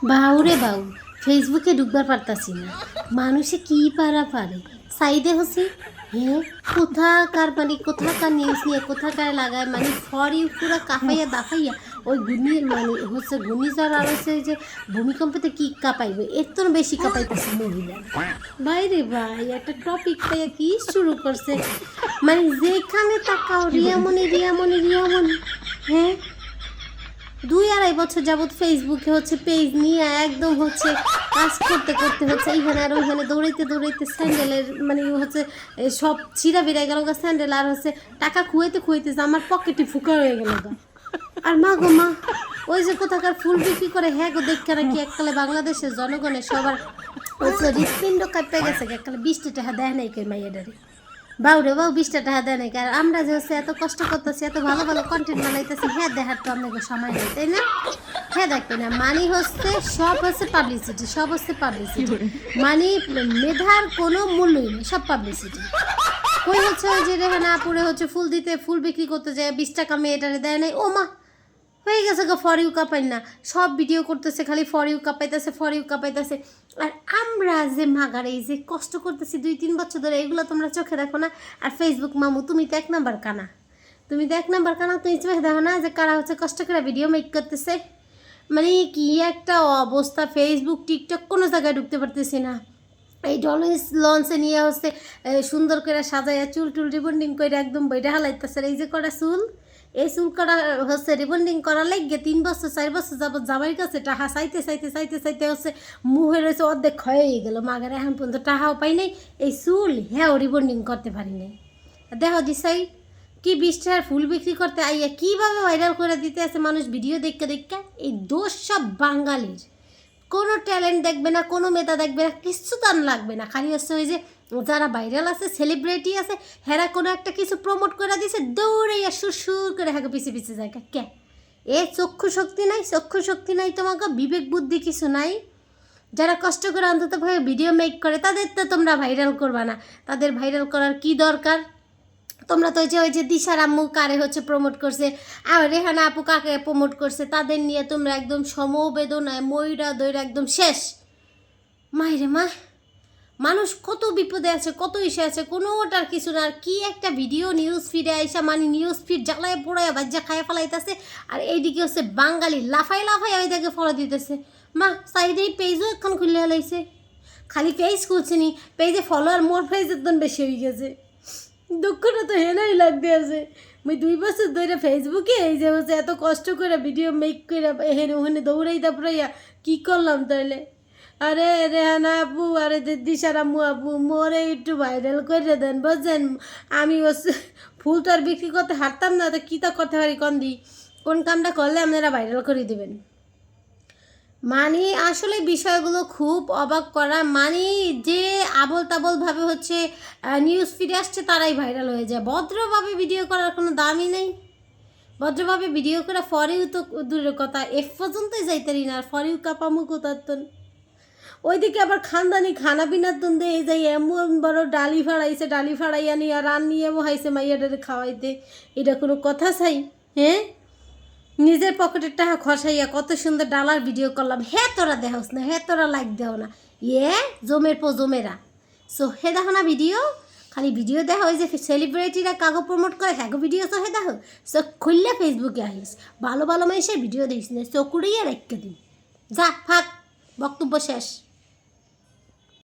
বাউরে বাউ, ফেসবুকে ঢুকবার পারতাছি না। মানুষে কি পারে সাইদে হসি। হ্যাঁ, কোথাকার নিউজ নিয়ে কোথাকার লাগায়, মানে ফর ইউ পুরা কাঁপাইয়া দাফাইয়া ওই ঘূর্ণিঝড় আর হচ্ছে যে ভূমিকম্পতে কি কাঁপাইবে, এর তো বেশি কাঁপাইতেছে মহিলা। বাইরে ভাই, একটা টপিক পাইয়া কি শুরু করছে, মানে যেখানে তাকাও রিয়ামণি। হ্যাঁ, 2-2.5 বছর যাবৎ ফেসবুকে হচ্ছে পেজ নিয়ে একদম হচ্ছে কাজ করতে হচ্ছে এইখানে আর ওইখানে দৌড়াইতে স্যান্ডেলের মানে হচ্ছে সব ছিঁড়া বেড়ে গেল গা স্যান্ডেল, আর হচ্ছে টাকা খুঁয়েতে যে আমার পকেটে ফুকা হয়ে গেল গা। আর মা গো মা, ওই যে কোথাকার ফুল বিক্রি করে, হ্যাঁ গো দেখে নাকি এককালে বাংলাদেশের জনগণের সবার হচ্ছে হৃৎপিণ্ড কাঁপতে গেছে, এককালে 20 টাকা দেয় নাই কে মাইয়াডারে। বাউরে বাউ, 20 টাকা দেয় নাকি। আর আমরা যে হচ্ছে এত কষ্ট করতেছি, এত ভালো ভালো কন্টেন্ট বানাইতেছি, হ্যাঁ দেখার তো আপনাকে সময় নেই, তাই না? হ্যাঁ দেখতে না, মানি হচ্ছে সব হচ্ছে পাবলিসিটি, মানি মেধার কোনো মূল্যই নেই, সব পাবলিসিটি। কই হচ্ছে ওই যে রেহানা আপুরে হচ্ছে ফুল বিক্রি করতে যায়, 20 টাকা মেয়েটারে দেয় নাই, ও মা হয়ে গেছে গো ফর ইউ কাপাই না, সব ভিডিও করতেছে খালি ফর ইউ কাপাইতেছে। আর আমরা যে মাগারে এই যে কষ্ট করতেছি 2-3 বছর ধরে, এগুলো তোমরা চোখে দেখো না। আর ফেসবুক মামু, তুমি তো 1 নাম্বার কানা, তুমি চোখে দেখো না যে কারা হচ্ছে কষ্ট করে ভিডিও মেক করতেছে। মানে কি একটা অবস্থা, ফেসবুক টিকটক কোনো জায়গায় ঢুকতে পারতেছি না। এই ডলস লঞ্চে নিয়ে হচ্ছে সুন্দর করে সাজাইয়া চুল রিবন্ডিং করে একদম বইটা হালাইতেছে। এই যে করা চুল, এই চুল করা হচ্ছে রিবন্ডিং করা লাগে 3 বছর 4 বছর যাবত জামাইয়ের কাছে টাহা চাইতে হচ্ছে মুখে রয়েছে অর্ধেক ক্ষয় হয়ে গেল মাগারে, এখন পর্যন্ত টাহাও পাই নাই। এই চুল হ্যাঁ রিবন্ডিং করতে পারি নাই। দেখো দিশাই কি 20 টাকার ফুল বিক্রি করতে আইয়া কীভাবে ভাইরাল করে দিতে আছে মানুষ ভিডিও দেখতে। এই দোষ সব বাঙালির। কোনো ট্যালেন্ট দেখবে না, কোনো মেধা দেখবে না, কিচ্ছু তার লাগবে না, খালি হচ্ছে ওই যে যারা ভাইরাল আছে, সেলিব্রিটি আছে, হেরা কোনো একটা কিছু প্রমোট করে দিছে, দৌড়াইয়া সুর করে হাঁকে পিছে যায়। কে এ চক্ষু শক্তি নাই তোমাকে, বিবেক বুদ্ধি কিছু নাই? যারা কষ্ট করে অন্তত ভিডিও মেক করে তাদের তো তোমরা ভাইরাল করবা না, তাদের ভাইরাল করার কি দরকার? তোমরা তো ওই যে দিশার আম্মু কারে হচ্ছে প্রমোট করছে, আর রেহানা আপু কাকে প্রমোট করছে, তাদের নিয়ে তোমরা একদম সমবেদনায় ময়ূরা দইরা একদম শেষ। মাইরে মা, মানুষ কত বিপদে আছে, কত ইসে আছে, কোনোটার কিছু না। আর কি একটা ভিডিও নিউজ ফিডে আইসা, মানে নিউজ ফিড জ্বালায় পোড়ায় বাজ্যা খাইয়া ফেলাইতেছে, আর এইদিকে হচ্ছে বাঙালি লাফাই ওইদিকে ফলো দিতেছে। মা সাইডেই পেজও এখন খুলে লাইছে, খালি পেজ খুলছে নি, পেজে ফলোয়ার মোর পেজ একদম বেশি হয়ে গেছে। দুঃখটা তো হেনাই লাগতে আছে। আমি 2 বছর ধরে ফেসবুকে এই যে হচ্ছে এত কষ্ট করে ভিডিও মেক করে হেনে ওখানে দৌড়াইয়া কী করলাম তাহলে? আরে রেহানা আপু, আরে দিশার আম্মু আপু, মোরে একটু ভাইরাল করে দেন বুঝছেন। আমি ফুল তো আর বিক্রি করতে হারতাম না, তো কী তা করতে পারি কোন কামটা করলে আপনারা ভাইরাল করে দেবেন? মানে আসলে বিষয়গুলো খুব অবাক করা। মানে যে আবল তাবলভাবে হচ্ছে নিউজ ফিরে আসছে তারাই ভাইরাল হয়ে যায়, ভদ্রভাবে ভিডিও করার কোনো দামই নেই। ভদ্রভাবে ভিডিও করা ফর ইউ তো দূরের কথা, এফ পর্যন্তই যাইতারি না, আর ফর ইউ কাপামু কোথার। ওইদিকে আবার খানদানি খানা পিনার তন্দে এই যাই এমন বড় ডালি ফাড়াইয়া নিয়ে আর রান নিয়ে বহাইছে মাইয়াটারে খাওয়াইতে, এটা কোনো কথা চাই? হ্যাঁ, নিজের পকেটের টাকা খসাইয়া কত সুন্দর ডালার ভিডিও করলাম, হ্যাঁ তোরা দেখাস না, হ্যাঁ তোরা লাইক দেও না, জমেরা। সো হে দেখো না ভিডিও, খালি ভিডিও দেখা, ওই যে সেলিব্রিটিরা কাগজ প্রমোট করে হ্যাঁ ভিডিও তো হে দেখো। সো খুললে ফেসবুকে আহিস, ভালো মানুষের ভিডিও দেখিস না, চকুড়িয়ে রেখে দিন, যা ফাঁক, বক্তব্য শেষ।